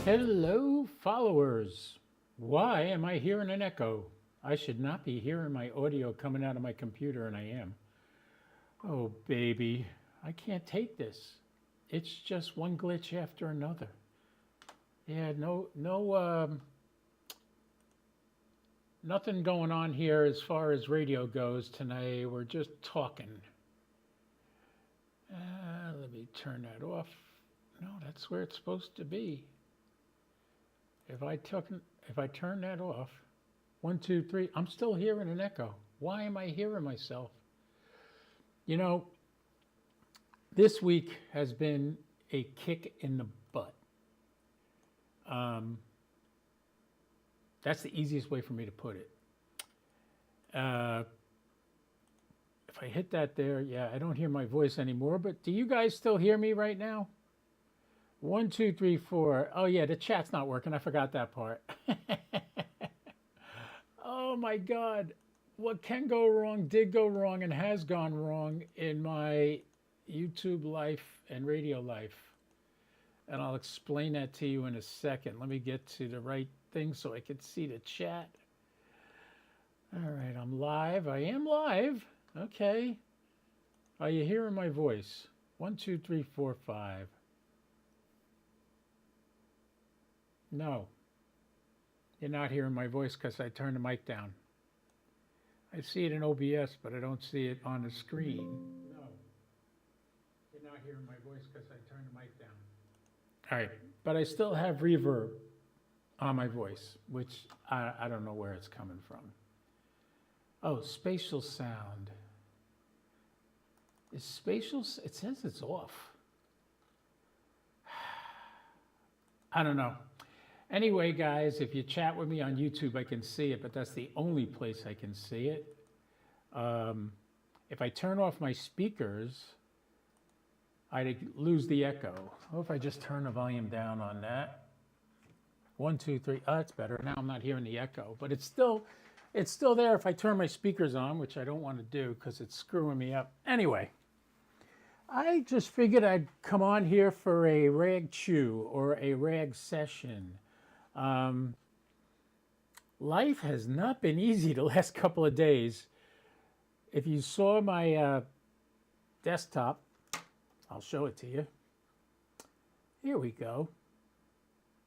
Hello, followers. Why am I hearing an echo? I should not be hearing my audio coming out of my computer, and I am. Oh, baby, I can't take this. It's just one glitch after another. Yeah, nothing going on here as far as radio goes tonight. We're just talking. Let me turn that off. No, that's where it's supposed to be. If I turn that off, 1, 2, 3, I'm still hearing an echo. Why am I hearing myself? You know, this week has been a kick in the butt. That's the easiest way for me to put it. If I hit that there, yeah, I don't hear my voice anymore, but do you guys still hear me right now? 1, 2, 3, 4. Oh yeah, the chat's not working. I forgot that part. Oh my God. What can go wrong did go wrong and has gone wrong in my YouTube life and radio life. And I'll explain that to you in a second. Let me get to the right thing so I can see the chat. All right, I'm live. I am live. Okay. Are you hearing my voice? 1, 2, 3, 4, 5. No. You're not hearing my voice because I turned the mic down. I see it in OBS, but I don't see it on the screen. No. You're not hearing my voice because I turned the mic down. All right. But I still have reverb on my voice, which I don't know where it's coming from. Oh, spatial sound. Is spatial? It says it's off. I don't know. Anyway, guys, if you chat with me on YouTube, I can see it, but that's the only place I can see it. If I turn off my speakers, I'd lose the echo. Oh, if I just turn the volume down on that. 1, 2, 3. Oh, that's better. Now I'm not hearing the echo, but it's still there if I turn my speakers on, which I don't want to do because it's screwing me up. Anyway, I just figured I'd come on here for a rag chew or a rag session. Life has not been easy the last couple of days. If you saw my desktop, I'll show it to you. Here we go.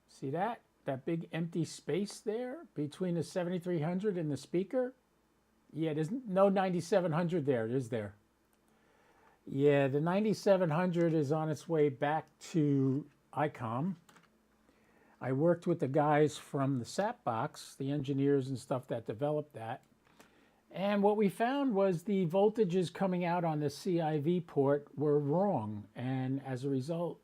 See that? That big empty space there between the 7300 and the speaker? Yeah, there's no 9700 there, is there? Yeah, the 9700 is on its way back to ICOM. I worked with the guys from the SAP box, the engineers and stuff that developed that. And what we found was the voltages coming out on the CIV port were wrong. And as a result,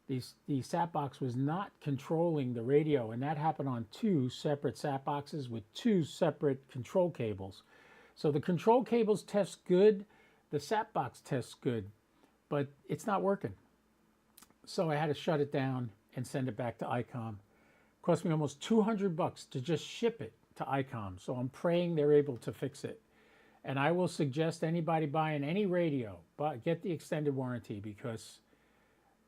the SAP box was not controlling the radio. And that happened on 2 separate SAP boxes with 2 separate control cables. So the control cables test good, the SAP box tests good, but it's not working. So I had to shut it down and send it back to ICOM. It cost me almost $200 to just ship it to ICOM. So I'm praying they're able to fix it. And I will suggest anybody buying any radio, get the extended warranty because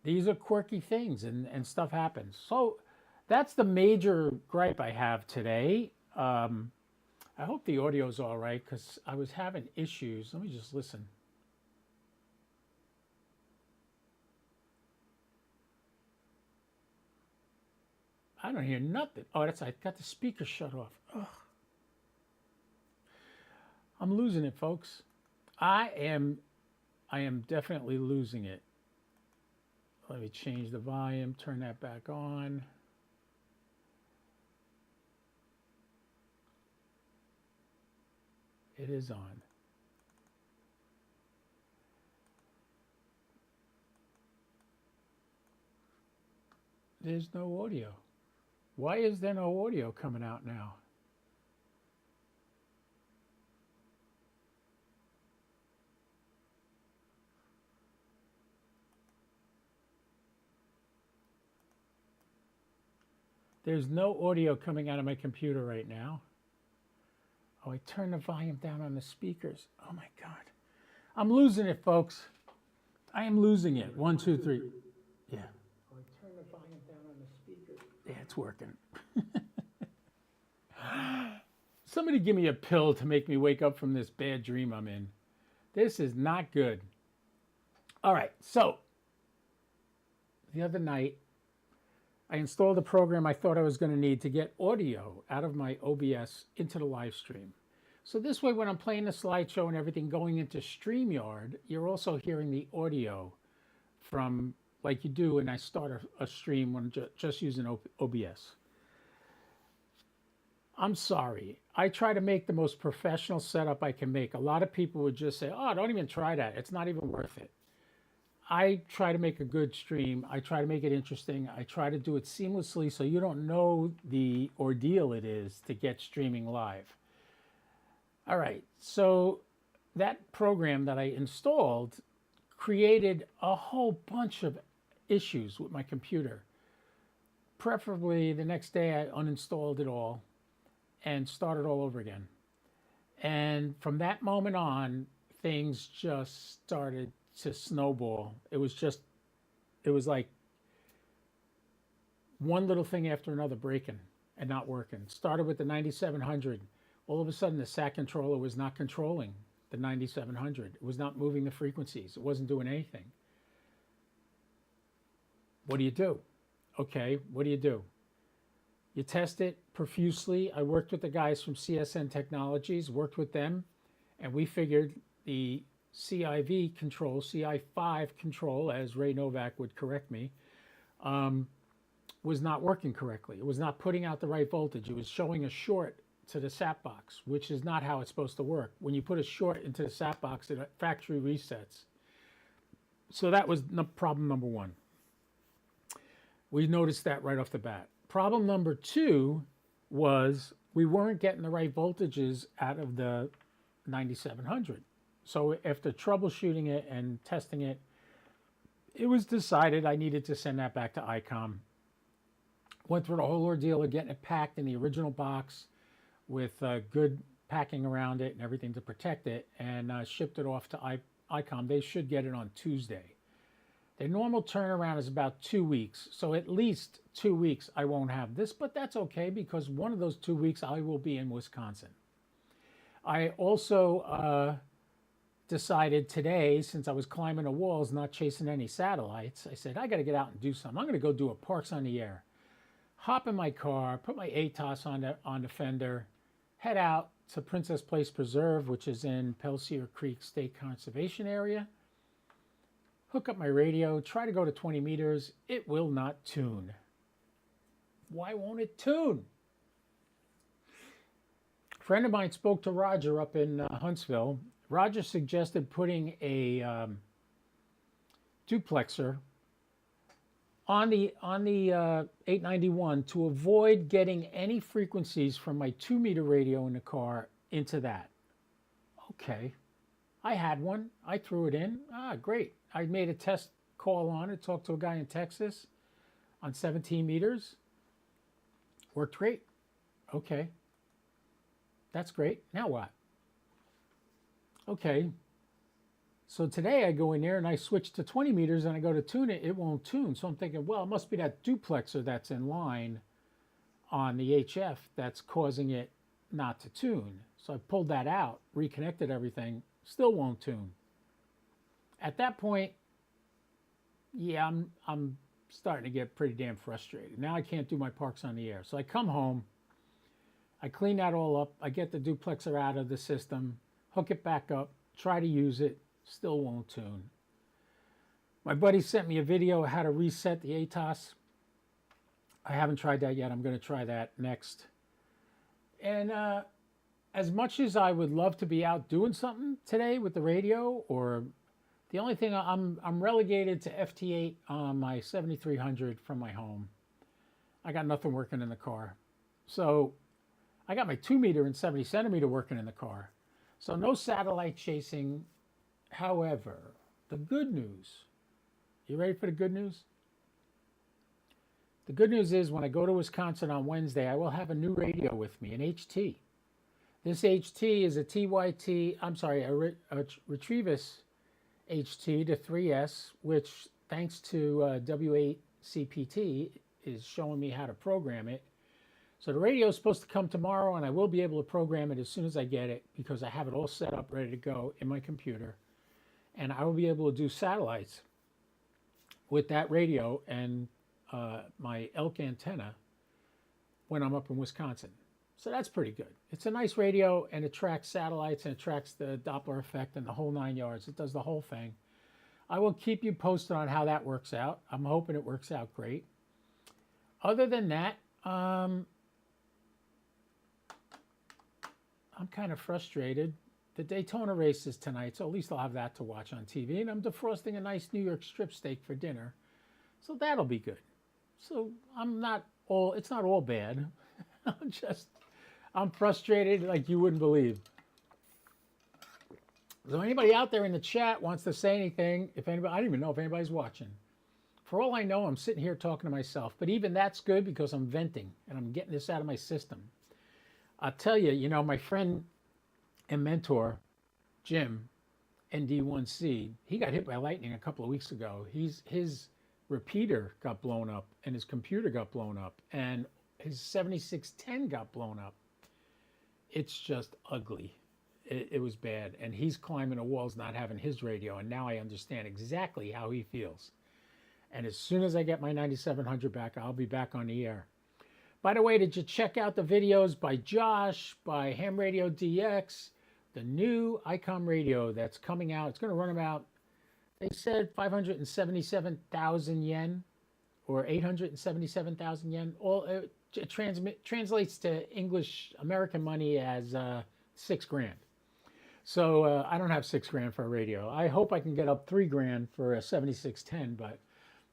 these are quirky things and stuff happens. So that's the major gripe I have today. I hope the audio's all right because I was having issues. Let me just listen. I don't hear nothing. Oh, I got the speaker shut off. Ugh. I'm losing it, folks. I am definitely losing it. Let me change the volume, turn that back on. It is on. There's no audio. Why is there no audio coming out now? There's no audio coming out of my computer right now. Oh, I turned the volume down on the speakers. Oh my God. I'm losing it, folks. I am losing it. 1, 2, 3. Yeah. Oh, I turned the volume down on the speakers. Yeah, it's working. Somebody give me a pill to make me wake up from this bad dream I'm in. This is not good. All right, so the other night, I installed a program I thought I was going to need to get audio out of my OBS into the live stream. So this way, when I'm playing the slideshow and everything going into StreamYard, you're also hearing the audio from, like you do when I start a stream when I'm just using OBS. I'm sorry. I try to make the most professional setup I can make. A lot of people would just say, oh, don't even try that. It's not even worth it. I try to make a good stream. I try to make it interesting. I try to do it seamlessly so you don't know the ordeal it is to get streaming live. All right, so that program that I installed created a whole bunch of issues with my computer. Preferably the next day I uninstalled it all and started all over again. And from that moment on, things just started to snowball. It was like one little thing after another breaking and not working. Started with the 9700. All of a sudden, the SAT controller was not controlling the 9700. It was not moving the frequencies. It wasn't doing anything. What do you do? Okay, what do? You test it profusely. I worked with the guys from CSN Technologies, worked with them, and we figured the CIV control, CI5 control, as Ray Novak would correct me, was not working correctly. It was not putting out the right voltage. It was showing a short to the SAT box, which is not how it's supposed to work. When you put a short into the SAT box, it factory resets. So that was problem number one. We noticed that right off the bat. Problem number two was we weren't getting the right voltages out of the 9700. So after troubleshooting it and testing it, it was decided I needed to send that back to ICOM. Went through the whole ordeal of getting it packed in the original box with good packing around it and everything to protect it, and shipped it off to ICOM. They should get it on Tuesday. Their normal turnaround is about 2 weeks, so at least 2 weeks I won't have this, but that's okay because one of those 2 weeks I will be in Wisconsin. I also decided today, since I was climbing the walls, not chasing any satellites, I said, I got to get out and do something. I'm going to go do a Parks on the Air. Hop in my car, put my ATOS on the fender, head out to Princess Place Preserve, which is in Pelsier Creek State Conservation Area. Hook up my radio, try to go to 20 meters. It will not tune. Why won't it tune? A friend of mine spoke to Roger up in Huntsville. Roger suggested putting a duplexer on the 891 to avoid getting any frequencies from my 2-meter radio in the car into that. Okay, I had one. I threw it in. Great. I made a test call on it, talked to a guy in Texas on 17 meters. Worked great. Okay, that's great. Now what? Okay, so today I go in there and I switch to 20 meters and I go to tune it, it won't tune. So I'm thinking, well, it must be that duplexer that's in line on the HF that's causing it not to tune. So I pulled that out, reconnected everything, still won't tune. At that point, yeah, I'm starting to get pretty damn frustrated. Now I can't do my Parks on the Air. So I come home, I clean that all up, I get the duplexer out of the system, hook it back up, try to use it, still won't tune. My buddy sent me a video of how to reset the ATOS. I haven't tried that yet. I'm going to try that next. And as much as I would love to be out doing something today with the radio, or the only thing I'm relegated to FT8 on my 7300 from my home. I got nothing working in the car. So I got my 2-meter and 70 centimeter working in the car. So no satellite chasing. However, the good news, you ready for the good news? The good news is when I go to Wisconsin on Wednesday, I will have a new radio with me, an HT. This HT is a Retrievus HT to 3S, which thanks to W8CPT is showing me how to program it. So the radio is supposed to come tomorrow, and I will be able to program it as soon as I get it because I have it all set up, ready to go in my computer. And I will be able to do satellites with that radio and my elk antenna when I'm up in Wisconsin. So that's pretty good. It's a nice radio, and it tracks satellites, and it tracks the Doppler effect and the whole 9 yards. It does the whole thing. I will keep you posted on how that works out. I'm hoping it works out great. Other than that, I'm kind of frustrated. The Daytona race is tonight, so at least I'll have that to watch on TV. And I'm defrosting a nice New York strip steak for dinner, so that'll be good. So it's not all bad. I'm frustrated like you wouldn't believe. So anybody out there in the chat wants to say anything, I don't even know if anybody's watching. For all I know, I'm sitting here talking to myself, but even that's good because I'm venting and I'm getting this out of my system. I'll tell you, my friend and mentor, Jim, ND1C, he got hit by lightning a couple of weeks ago. His repeater got blown up and his computer got blown up and his 7610 got blown up. It's just ugly. It was bad. And he's climbing the walls not having his radio. And now I understand exactly how he feels. And as soon as I get my 9700 back, I'll be back on the air. By the way, did you check out the videos by Josh, by Ham Radio DX, the new ICOM radio that's coming out? It's going to run about, they said 577,000 yen or 877,000 yen. It translates to English American money as $6,000. So I don't have $6,000 for a radio. I hope I can get up $3,000 for a 7610, but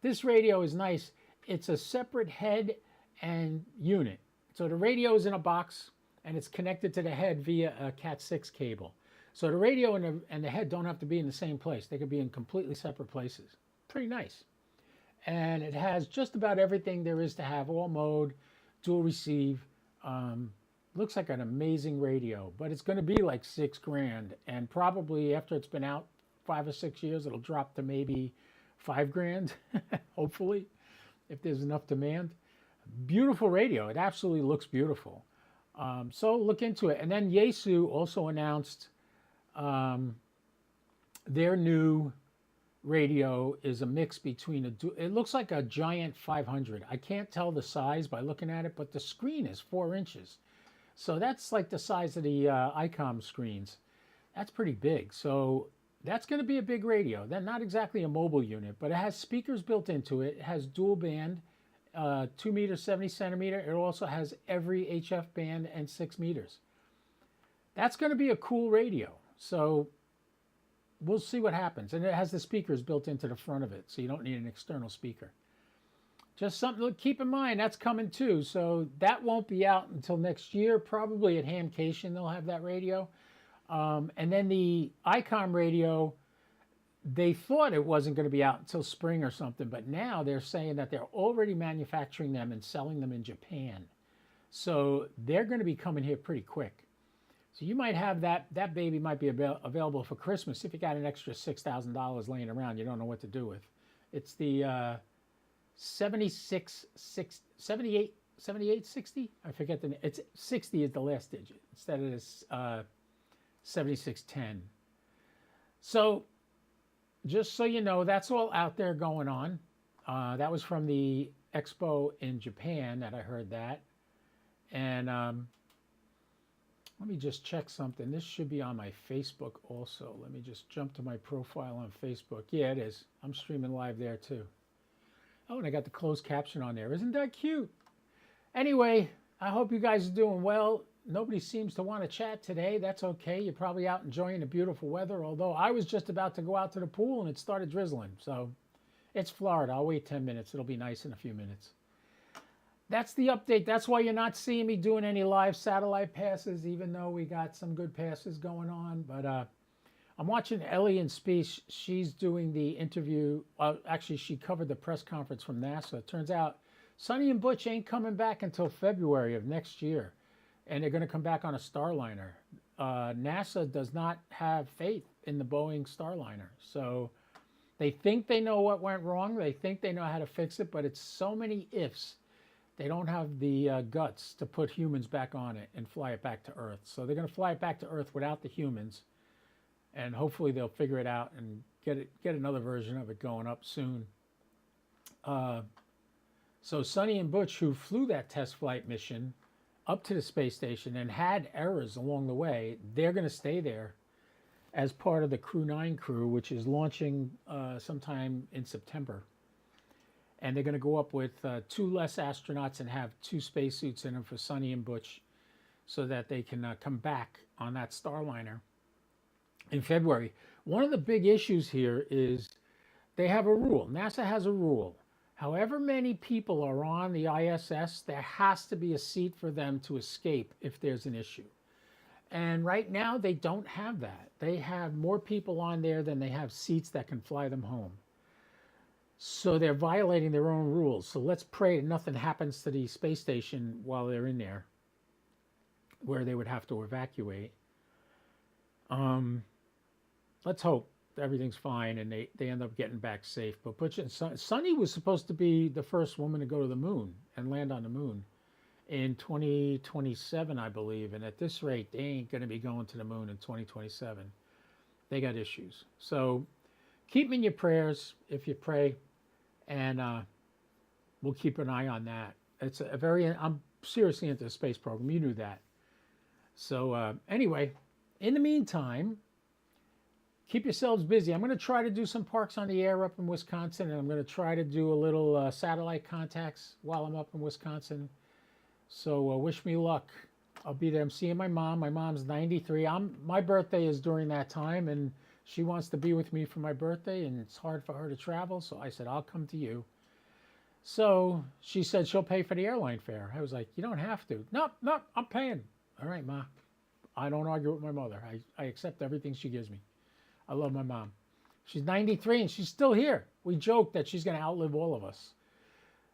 this radio is nice. It's a separate head and unit. So the radio is in a box and it's connected to the head via a Cat6 cable. So the radio and the head don't have to be in the same place. They could be in completely separate places. Pretty nice. And it has just about everything there is to have, all mode, dual receive. Looks like an amazing radio, but it's going to be like $6,000. And probably after it's been out 5 or 6 years, it'll drop to maybe $5,000, hopefully, if there's enough demand. Beautiful radio. It absolutely looks beautiful. So look into it. And then Yaesu also announced their new radio is a mix between it looks like a giant 500. I can't tell the size by looking at it, but the screen is 4 inches. So that's like the size of the ICOM screens. That's pretty big. So that's going to be a big radio. Then not exactly a mobile unit, but it has speakers built into it. It has dual band, 2 meters, 70 centimeter. It also has every HF band and 6 meters. That's going to be a cool radio. So we'll see what happens. And it has the speakers built into the front of it, so you don't need an external speaker. Just something to keep in mind. That's coming too. So that won't be out until next year. Probably at Hamcation they'll have that radio. And then the ICOM radio, they thought it wasn't going to be out until spring or something, but now they're saying that they're already manufacturing them and selling them in Japan. So they're going to be coming here pretty quick. So you might have that baby might be available for Christmas if you got an extra $6,000 laying around you don't know what to do with. It's the 7860. I forget the name. It's 60 is the last digit instead of this 7610. So just so you know, that's all out there going on. That was from the expo in Japan that I heard that. And let me just check something. This should be on my Facebook also. Let me just jump to my profile on Facebook. Yeah, it is. I'm streaming live there too. Oh, and I got the closed caption on there. Isn't that cute? Anyway, I hope you guys are doing well. Nobody seems to want to chat today. That's okay. You're probably out enjoying the beautiful weather, although I was just about to go out to the pool and it started drizzling. So it's Florida. I'll wait 10 minutes. It'll be nice in a few minutes. That's the update. That's why you're not seeing me doing any live satellite passes, even though we got some good passes going on. But I'm watching Ellie and Speech. She's doing the interview. Actually, she covered the press conference from NASA. It turns out Sonny and Butch ain't coming back until February of next year. And they're going to come back on a Starliner. NASA does not have faith in the Boeing Starliner. So they think they know what went wrong. They think they know how to fix it, but it's so many ifs they don't have the guts to put humans back on it and fly it back to Earth. So they're going to fly it back to Earth without the humans, and hopefully they'll figure it out and get another version of it going up soon. So Sonny and Butch, who flew that test flight mission up to the space station and had errors along the way, they're going to stay there as part of the Crew 9 crew, which is launching sometime in September. And they're going to go up with 2 less astronauts and have 2 spacesuits in them for Sonny and Butch so that they can come back on that Starliner in February. One of the big issues here is they have a rule. NASA has a rule. However many people are on the ISS, there has to be a seat for them to escape if there's an issue. And right now, they don't have that. They have more people on there than they have seats that can fly them home. So they're violating their own rules. So let's pray nothing happens to the space station while they're in there, where they would have to evacuate. Let's hope everything's fine and they end up getting back safe. But Butch and Sonny was supposed to be the first woman to go to the moon and land on the moon in 2027, I believe. And at this rate, they ain't going to be going to the moon in 2027. They got issues. So keep them in your prayers if you pray, and we'll keep an eye on that. It's a very, I'm seriously into the space program. You knew that. So anyway, in the meantime, keep yourselves busy. I'm going to try to do some Parks on the Air up in Wisconsin, and I'm going to try to do a little satellite contacts while I'm up in Wisconsin. So wish me luck. I'll be there. I'm seeing my mom. My mom's 93. My birthday is during that time, and she wants to be with me for my birthday, and it's hard for her to travel. So I said, I'll come to you. So she said she'll pay for the airline fare. I was like, you don't have to. No, I'm paying. All right, Ma. I don't argue with my mother. I accept everything she gives me. I love my mom. She's 93 and she's still here. We joke that she's going to outlive all of us.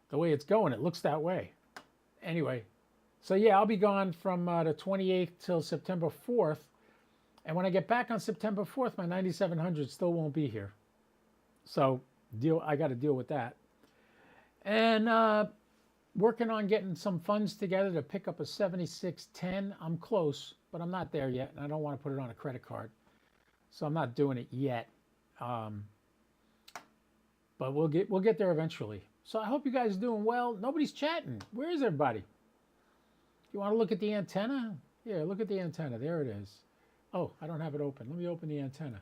The way it's going, it looks that way. Anyway, so yeah, I'll be gone from the 28th till September 4th. And when I get back on September 4th, my 9700 still won't be here. So I got to deal with that. And working on getting some funds together to pick up a 7610. I'm close, but I'm not there yet. And I don't want to put it on a credit card. So I'm not doing it yet, but we'll get there eventually. So I hope you guys are doing well. Nobody's chatting. Where is everybody? You want to look at the antenna? Yeah, look at the antenna. There it is. Oh, I don't have it open. Let me open the antenna.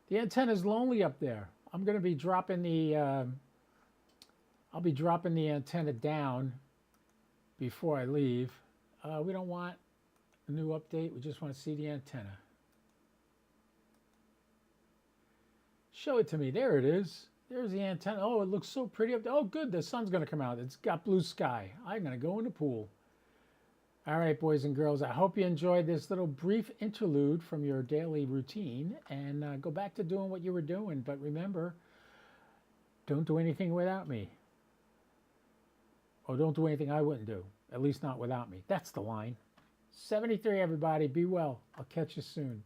The antenna is lonely up there. I'm going to be dropping the. I'll be dropping the antenna down before I leave. We don't want a new update. We just want to see the antenna. Show it to me. There it is. There's the antenna. Oh, it looks so pretty up there. Oh, good. The sun's going to come out. It's got blue sky. I'm going to go in the pool. All right, boys and girls. I hope you enjoyed this little brief interlude from your daily routine and go back to doing what you were doing. But remember, don't do anything without me. Or don't do anything I wouldn't do. At least not without me. That's the line. 73, everybody. Be well. I'll catch you soon.